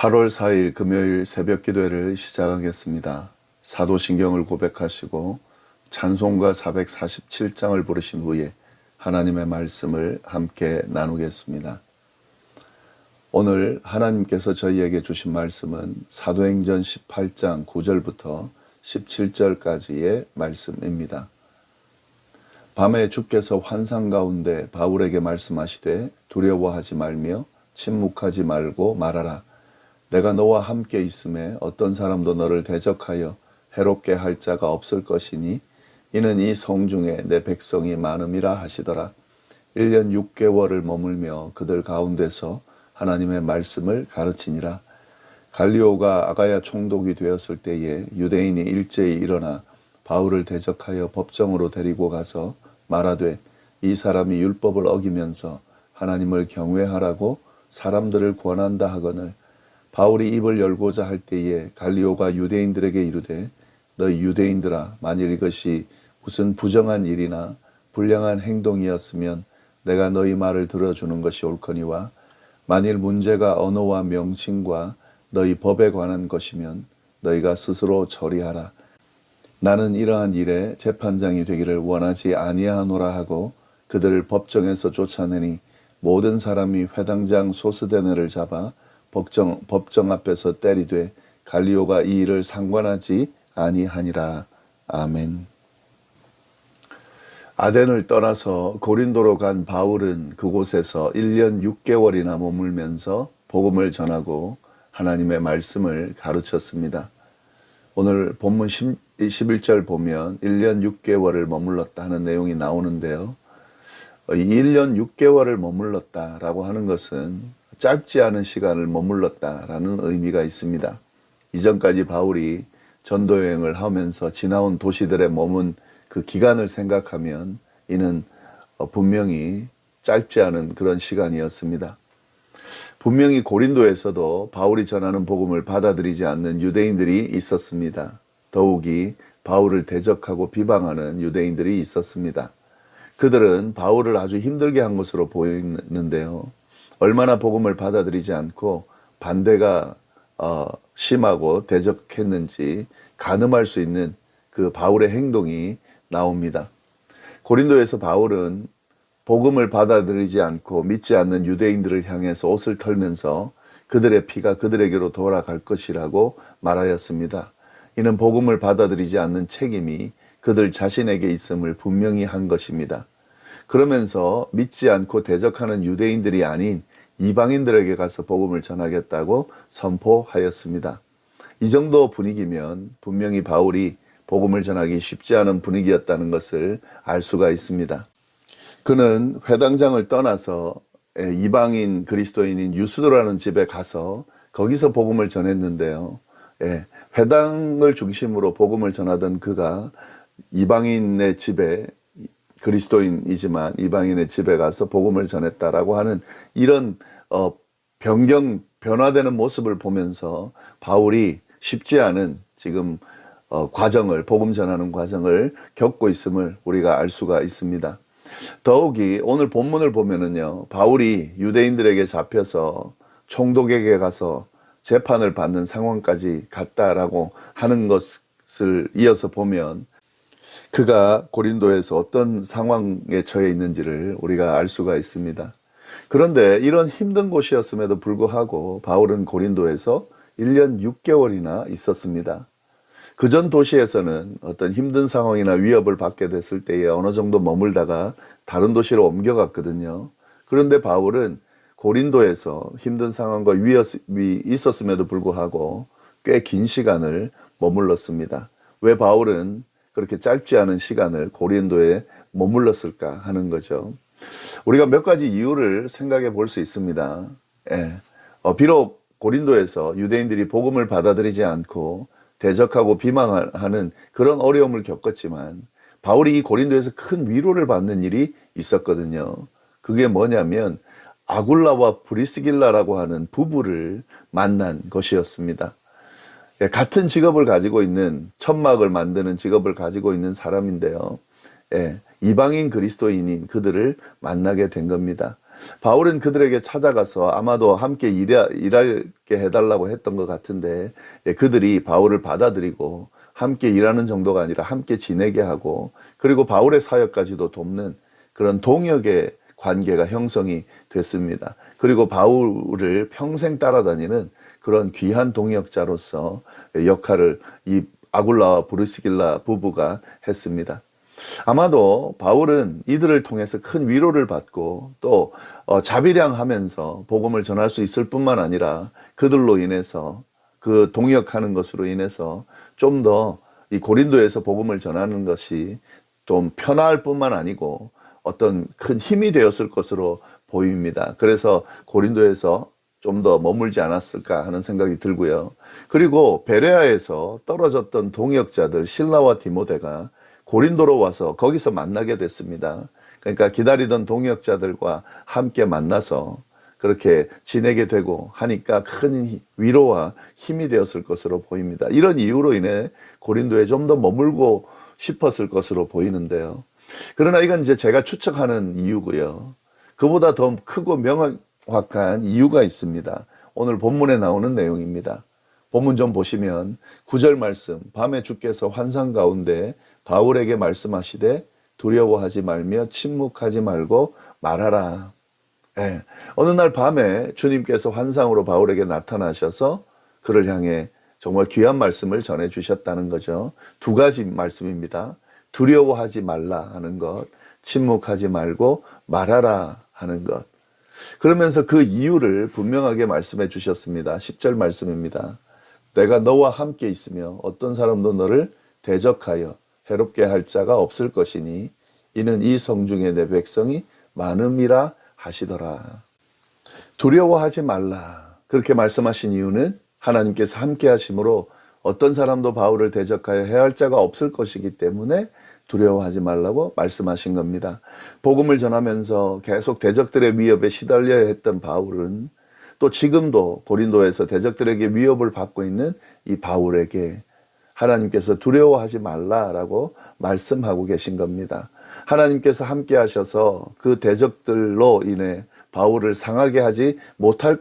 8월 4일 금요일 새벽 기도회를 시작하겠습니다. 사도신경을 고백하시고 찬송가 447장을 부르신 후에 하나님의 말씀을 함께 나누겠습니다. 오늘 하나님께서 저희에게 주신 말씀은 사도행전 18장 9절부터 17절까지의 말씀입니다. 밤에 주께서 환상 가운데 바울에게 말씀하시되 두려워하지 말며 침묵하지 말고 말하라. 내가 너와 함께 있음에 어떤 사람도 너를 대적하여 해롭게 할 자가 없을 것이니 이는 이 성중에 내 백성이 많음이라 하시더라. 1년 6개월을 머물며 그들 가운데서 하나님의 말씀을 가르치니라. 갈리오가 아가야 총독이 되었을 때에 유대인이 일제히 일어나 바울을 대적하여 법정으로 데리고 가서 말하되 이 사람이 율법을 어기면서 하나님을 경외하라고 사람들을 권한다 하거늘 바울이 입을 열고자 할 때에 갈리오가 유대인들에게 이르되 너희 유대인들아 만일 이것이 무슨 부정한 일이나 불량한 행동이었으면 내가 너희 말을 들어주는 것이 옳거니와 만일 문제가 언어와 명칭과 너희 법에 관한 것이면 너희가 스스로 처리하라. 나는 이러한 일에 재판장이 되기를 원하지 아니하노라 하고 그들을 법정에서 쫓아내니 모든 사람이 회당장 소스데네를 잡아 법정 앞에서 때리되 갈리오가 이 일을 상관하지 아니하니라. 아멘. 아덴을 떠나서 고린도로 간 바울은 그곳에서 1년 6개월이나 머물면서 복음을 전하고 하나님의 말씀을 가르쳤습니다. 오늘 본문 11절 보면 1년 6개월을 머물렀다 하는 내용이 나오는데요. 이 1년 6개월을 머물렀다라고 하는 것은 짧지 않은 시간을 머물렀다라는 의미가 있습니다. 이전까지 바울이 전도여행을 하면서 지나온 도시들에 머문 그 기간을 생각하면 이는 분명히 짧지 않은 그런 시간이었습니다. 분명히 고린도에서도 바울이 전하는 복음을 받아들이지 않는 유대인들이 있었습니다. 더욱이 바울을 대적하고 비방하는 유대인들이 있었습니다. 그들은 바울을 아주 힘들게 한 것으로 보이는데요. 얼마나 복음을 받아들이지 않고 반대가 심하고 대적했는지 가늠할 수 있는 그 바울의 행동이 나옵니다. 고린도에서 바울은 복음을 받아들이지 않고 믿지 않는 유대인들을 향해서 옷을 털면서 그들의 피가 그들에게로 돌아갈 것이라고 말하였습니다. 이는 복음을 받아들이지 않는 책임이 그들 자신에게 있음을 분명히 한 것입니다. 그러면서 믿지 않고 대적하는 유대인들이 아닌 이방인들에게 가서 복음을 전하겠다고 선포하였습니다. 이 정도 분위기면 분명히 바울이 복음을 전하기 쉽지 않은 분위기였다는 것을 알 수가 있습니다. 그는 회당장을 떠나서 이방인 그리스도인인 유스도라는 집에 가서 거기서 복음을 전했는데요. 회당을 중심으로 복음을 전하던 그가 이방인의 집에 그리스도인이지만 이방인의 집에 가서 복음을 전했다라고 하는 이런 변화되는 모습을 보면서 바울이 쉽지 않은 지금 복음 전하는 과정을 겪고 있음을 우리가 알 수가 있습니다. 더욱이 오늘 본문을 보면은요, 바울이 유대인들에게 잡혀서 총독에게 가서 재판을 받는 상황까지 갔다라고 하는 것을 이어서 보면 그가 고린도에서 어떤 상황에 처해 있는지를 우리가 알 수가 있습니다. 그런데 이런 힘든 곳이었음에도 불구하고 바울은 고린도에서 1년 6개월이나 있었습니다. 그전 도시에서는 어떤 힘든 상황이나 위협을 받게 됐을 때에 어느 정도 머물다가 다른 도시로 옮겨갔거든요. 그런데 바울은 고린도에서 힘든 상황과 위협이 있었음에도 불구하고 꽤 긴 시간을 머물렀습니다. 왜 바울은 그렇게 짧지 않은 시간을 고린도에 머물렀을까 하는 거죠. 우리가 몇 가지 이유를 생각해 볼 수 있습니다. 비록 고린도에서 유대인들이 복음을 받아들이지 않고 대적하고 비방하는 그런 어려움을 겪었지만 바울이 이 고린도에서 큰 위로를 받는 일이 있었거든요. 그게 뭐냐면 아굴라와 브리스길라라고 하는 부부를 만난 것이었습니다. 같은 직업을 가지고 있는, 천막을 만드는 직업을 가지고 있는 사람인데요. 이방인 그리스도인인 그들을 만나게 된 겁니다. 바울은 그들에게 찾아가서 아마도 함께 일하게 해달라고 했던 것 같은데, 그들이 바울을 받아들이고 함께 일하는 정도가 아니라 함께 지내게 하고, 그리고 바울의 사역까지도 돕는 그런 동역의 관계가 형성이 됐습니다. 그리고 바울을 평생 따라다니는 그런 귀한 동역자로서 역할을 이 아굴라와 브리스길라 부부가 했습니다. 아마도 바울은 이들을 통해서 큰 위로를 받고 또 자비량하면서 복음을 전할 수 있을 뿐만 아니라 그들로 인해서, 그 동역하는 것으로 인해서 좀 더 이 고린도에서 복음을 전하는 것이 좀 편할 뿐만 아니고 어떤 큰 힘이 되었을 것으로 보입니다. 그래서 고린도에서 좀 더 머물지 않았을까 하는 생각이 들고요. 그리고 베레아에서 떨어졌던 동역자들 실라와 디모데가 고린도로 와서 거기서 만나게 됐습니다. 그러니까 기다리던 동역자들과 함께 만나서 그렇게 지내게 되고 하니까 큰 위로와 힘이 되었을 것으로 보입니다. 이런 이유로 인해 고린도에 좀 더 머물고 싶었을 것으로 보이는데요. 그러나 이건 이제 제가 추측하는 이유고요. 그보다 더 크고 명확한 이유가 있습니다. 오늘 본문에 나오는 내용입니다. 본문 좀 보시면 9절 말씀, 밤에 주께서 환상 가운데 바울에게 말씀하시되 두려워하지 말며 침묵하지 말고 말하라. 예, 어느 날 밤에 주님께서 환상으로 바울에게 나타나셔서 그를 향해 정말 귀한 말씀을 전해주셨다는 거죠. 두 가지 말씀입니다. 두려워하지 말라 하는 것, 침묵하지 말고 말하라 하는 것. 그러면서 그 이유를 분명하게 말씀해 주셨습니다. 10절 말씀입니다. 내가 너와 함께 있으며 어떤 사람도 너를 대적하여 해롭게 할 자가 없을 것이니 이는 이 성중에 내 백성이 많음이라 하시더라. 두려워하지 말라. 그렇게 말씀하신 이유는 하나님께서 함께 하심으로 어떤 사람도 바울을 대적하여 해할 자가 없을 것이기 때문에 두려워하지 말라고 말씀하신 겁니다. 복음을 전하면서 계속 대적들의 위협에 시달려야 했던 바울은 또 지금도 고린도에서 대적들에게 위협을 받고 있는 이 바울에게 하나님께서 두려워하지 말라라고 말씀하고 계신 겁니다. 하나님께서 함께 하셔서 그 대적들로 인해 바울을 상하게 하지 못할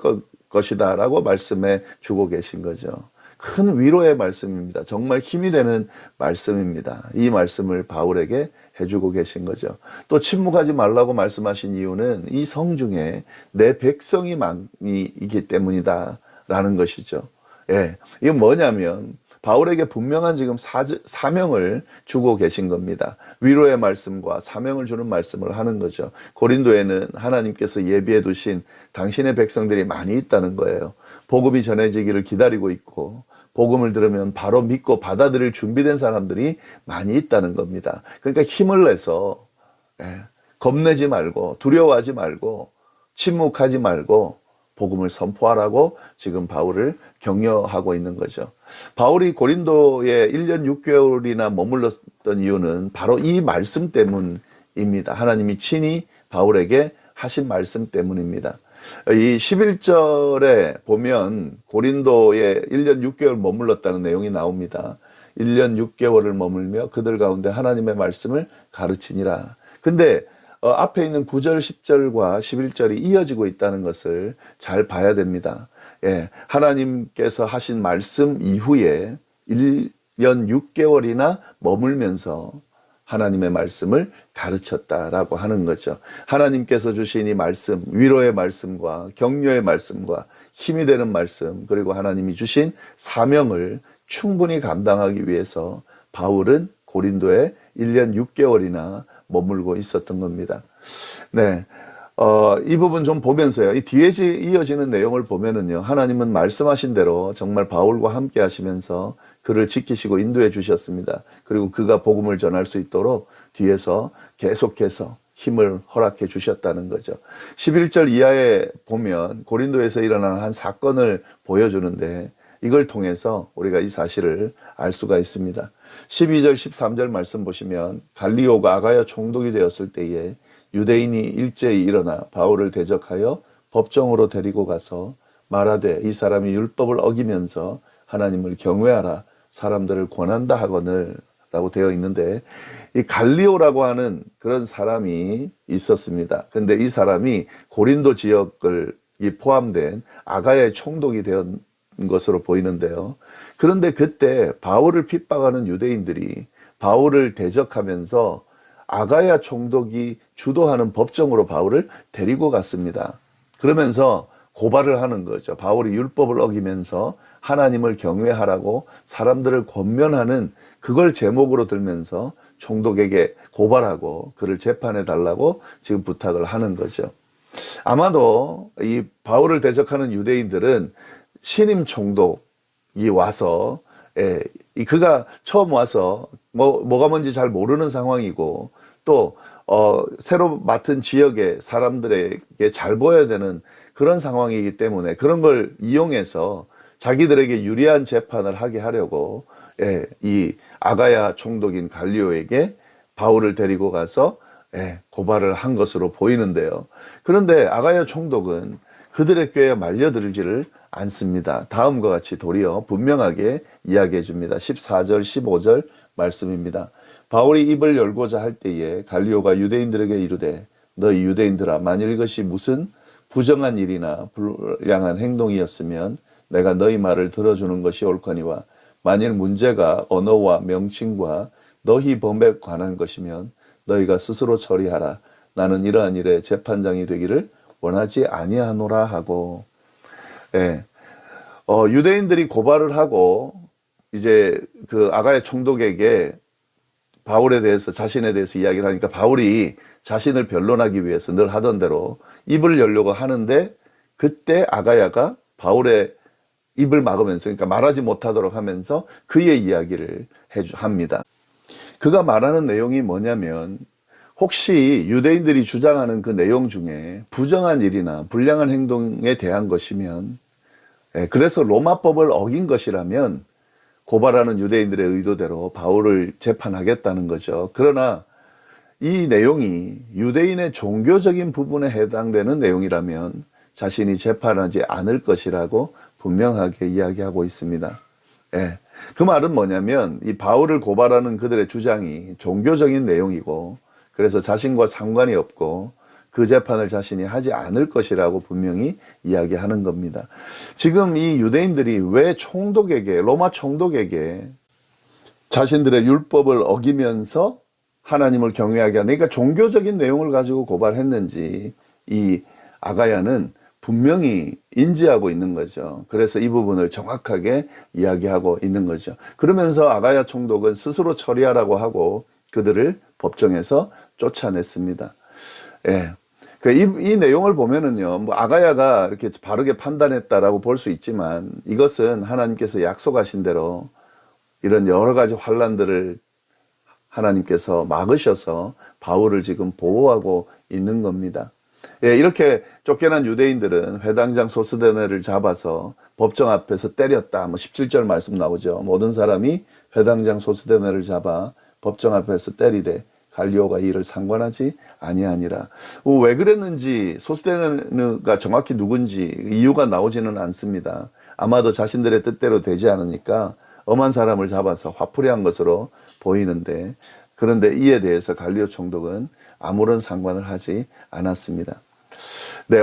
것이다 라고 말씀해 주고 계신 거죠. 큰 위로의 말씀입니다. 정말 힘이 되는 말씀입니다. 이 말씀을 바울에게 해주고 계신 거죠. 또 침묵하지 말라고 말씀하신 이유는 이 성중에 내 백성이 많이 있기 때문이다 라는 것이죠. 예, 이건 뭐냐면 바울에게 분명한 지금 사명을 주고 계신 겁니다. 위로의 말씀과 사명을 주는 말씀을 하는 거죠. 고린도에는 하나님께서 예비해 두신 당신의 백성들이 많이 있다는 거예요. 복음이 전해지기를 기다리고 있고 복음을 들으면 바로 믿고 받아들일 준비된 사람들이 많이 있다는 겁니다. 그러니까 힘을 내서 겁내지 말고 두려워하지 말고 침묵하지 말고 복음을 선포하라고 지금 바울을 격려하고 있는 거죠. 바울이 고린도에 1년 6개월이나 머물렀던 이유는 바로 이 말씀 때문입니다. 하나님이 친히 바울에게 하신 말씀 때문입니다. 이 11절에 보면 고린도에 1년 6개월 머물렀다는 내용이 나옵니다. 1년 6개월을 머물며 그들 가운데 하나님의 말씀을 가르치니라. 근데 앞에 있는 9절, 10절과 11절이 이어지고 있다는 것을 잘 봐야 됩니다. 예, 하나님께서 하신 말씀 이후에 1년 6개월이나 머물면서 하나님의 말씀을 가르쳤다라고 하는 거죠. 하나님께서 주신 이 말씀, 위로의 말씀과 격려의 말씀과 힘이 되는 말씀, 그리고 하나님이 주신 사명을 충분히 감당하기 위해서 바울은 고린도에 1년 6개월이나 머물고 있었던 겁니다. 네. 이 부분 좀 보면서요. 이 뒤에 이어지는 내용을 보면은요. 하나님은 말씀하신 대로 정말 바울과 함께 하시면서 그를 지키시고 인도해 주셨습니다. 그리고 그가 복음을 전할 수 있도록 뒤에서 계속해서 힘을 허락해 주셨다는 거죠. 11절 이하에 보면 고린도에서 일어난 한 사건을 보여주는데 이걸 통해서 우리가 이 사실을 알 수가 있습니다. 12절, 13절 말씀 보시면 갈리오가 아가야 총독이 되었을 때에 유대인이 일제히 일어나 바울을 대적하여 법정으로 데리고 가서 말하되 이 사람이 율법을 어기면서 하나님을 경외하라 사람들을 권한다 하거늘 갈리오라고 되어 있는데, 이 갈리오라고 하는 그런 사람이 있었습니다. 근데 이 사람이 고린도 지역을 포함된 아가야의 총독이 된 것으로 보이는데요. 그런데 그때 바울을 핍박하는 유대인들이 바울을 대적하면서 아가야 총독이 주도하는 법정으로 바울을 데리고 갔습니다. 그러면서 고발을 하는 거죠. 바울이 율법을 어기면서 하나님을 경외하라고 사람들을 권면하는 그걸 제목으로 들면서 총독에게 고발하고 그를 재판해 달라고 지금 부탁을 하는 거죠. 아마도 이 바울을 대적하는 유대인들은 신임 총독이 와서, 그가 처음 와서 뭐가 뭔지 잘 모르는 상황이고, 또 새로 맡은 지역의 사람들에게 잘 보여야 되는 그런 상황이기 때문에 그런 걸 이용해서 자기들에게 유리한 재판을 하게 하려고, 이 아가야 총독인 갈리오에게 바울을 데리고 가서 고발을 한 것으로 보이는데요. 그런데 아가야 총독은 그들의 꾀에 말려들지를 않습니다. 다음과 같이 도리어 분명하게 이야기해 줍니다. 14절, 15절 말씀입니다. 바울이 입을 열고자 할 때에 갈리오가 유대인들에게 이르되, 너희 유대인들아, 만일 이것이 무슨 부정한 일이나 불량한 행동이었으면 내가 너희 말을 들어주는 것이 옳거니와, 만일 문제가 언어와 명칭과 너희 범에 관한 것이면 너희가 스스로 처리하라. 나는 이러한 일에 재판장이 되기를 원하지 아니하노라 하고, 유대인들이 고발을 하고 이제 그 아가야 총독에게 바울에 대해서, 자신에 대해서 이야기를 하니까 바울이 자신을 변론하기 위해서 늘 하던 대로 입을 열려고 하는데, 그때 아가야가 바울의 입을 막으면서, 그러니까 말하지 못하도록 하면서 그의 이야기를 합니다. 그가 말하는 내용이 뭐냐면, 혹시 유대인들이 주장하는 그 내용 중에 부정한 일이나 불량한 행동에 대한 것이면, 그래서 로마법을 어긴 것이라면 고발하는 유대인들의 의도대로 바울을 재판하겠다는 거죠. 그러나 이 내용이 유대인의 종교적인 부분에 해당되는 내용이라면 자신이 재판하지 않을 것이라고 분명하게 이야기하고 있습니다. 그 말은 뭐냐면, 이 바울을 고발하는 그들의 주장이 종교적인 내용이고, 그래서 자신과 상관이 없고 그 재판을 자신이 하지 않을 것이라고 분명히 이야기하는 겁니다. 지금 이 유대인들이 왜 총독에게, 로마 총독에게 자신들의 율법을 어기면서 하나님을 경외하게 하는, 그러니까 종교적인 내용을 가지고 고발했는지 이 아가야는 분명히 인지하고 있는 거죠. 그래서 이 부분을 정확하게 이야기하고 있는 거죠. 그러면서 아가야 총독은 스스로 처리하라고 하고 그들을 법정에서 쫓아냈습니다. 이 내용을 보면은요, 뭐 아가야가 이렇게 바르게 판단했다라고 볼 수 있지만, 이것은 하나님께서 약속하신 대로 이런 여러 가지 환란들을 하나님께서 막으셔서 바울을 지금 보호하고 있는 겁니다. 이렇게 쫓겨난 유대인들은 회당장 소스데네를 잡아서 법정 앞에서 때렸다. 17절 말씀 나오죠. 모든 사람이 회당장 소스데네를 잡아 법정 앞에서 때리되 갈리오가 이를 상관하지 아니하니라. 왜 그랬는지, 소스데네가 정확히 누군지 이유가 나오지는 않습니다. 아마도 자신들의 뜻대로 되지 않으니까 엄한 사람을 잡아서 화풀이한 것으로 보이는데, 그런데 이에 대해서 갈리오 총독은 아무런 상관을 하지 않았습니다.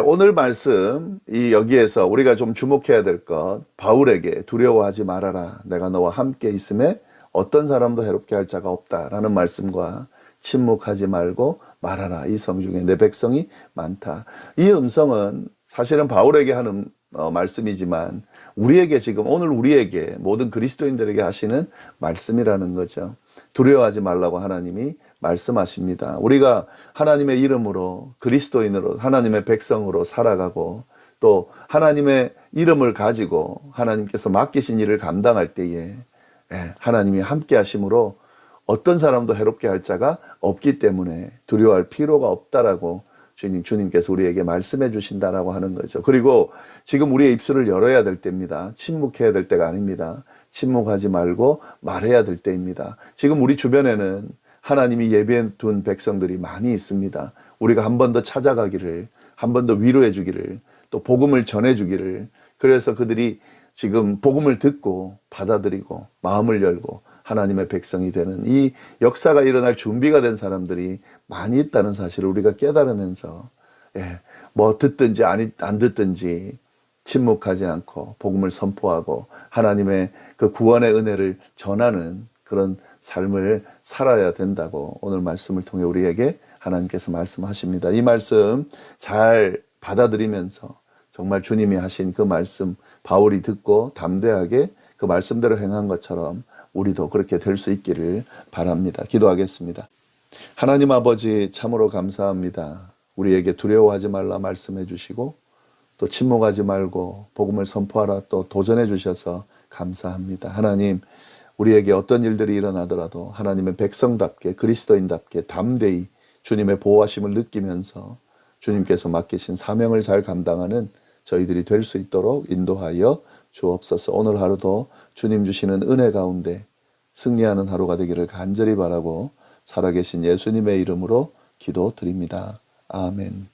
오늘 말씀, 여기에서 우리가 좀 주목해야 될 것, 바울에게 두려워하지 말아라. 내가 너와 함께 있음에 어떤 사람도 해롭게 할 자가 없다라는 말씀과 침묵하지 말고 말하라. 이 성중에 내 백성이 많다. 이 음성은 사실은 바울에게 하는 말씀이지만 우리에게, 지금 오늘 우리에게, 모든 그리스도인들에게 하시는 말씀이라는 거죠. 두려워하지 말라고 하나님이 말씀하십니다. 우리가 하나님의 이름으로, 그리스도인으로, 하나님의 백성으로 살아가고 또 하나님의 이름을 가지고 하나님께서 맡기신 일을 감당할 때에 하나님이 함께 하심으로 어떤 사람도 해롭게 할 자가 없기 때문에 두려워할 필요가 없다라고 주님께서 우리에게 말씀해 주신다라고 하는 거죠. 그리고 지금 우리의 입술을 열어야 될 때입니다. 침묵해야 될 때가 아닙니다. 침묵하지 말고 말해야 될 때입니다. 지금 우리 주변에는 하나님이 예비해 둔 백성들이 많이 있습니다. 우리가 한 번 더 찾아가기를, 한 번 더 위로해 주기를, 또 복음을 전해 주기를, 그래서 그들이 지금 복음을 듣고 받아들이고 마음을 열고 하나님의 백성이 되는 이 역사가 일어날 준비가 된 사람들이 많이 있다는 사실을 우리가 깨달으면서 뭐 듣든지 안 듣든지 침묵하지 않고 복음을 선포하고 하나님의 그 구원의 은혜를 전하는 그런 삶을 살아야 된다고 오늘 말씀을 통해 우리에게 하나님께서 말씀하십니다. 이 말씀 잘 받아들이면서 정말 주님이 하신 그 말씀 바울이 듣고 담대하게 그 말씀대로 행한 것처럼 우리도 그렇게 될 수 있기를 바랍니다. 기도하겠습니다. 하나님 아버지 참으로 감사합니다. 우리에게 두려워하지 말라 말씀해 주시고 또 침묵하지 말고 복음을 선포하라 또 도전해 주셔서 감사합니다. 하나님, 우리에게 어떤 일들이 일어나더라도 하나님의 백성답게 그리스도인답게 담대히 주님의 보호하심을 느끼면서 주님께서 맡기신 사명을 잘 감당하는 저희들이 될 수 있도록 인도하여 주옵소서. 오늘 하루도 주님 주시는 은혜 가운데 승리하는 하루가 되기를 간절히 바라고 살아계신 예수님의 이름으로 기도드립니다. 아멘.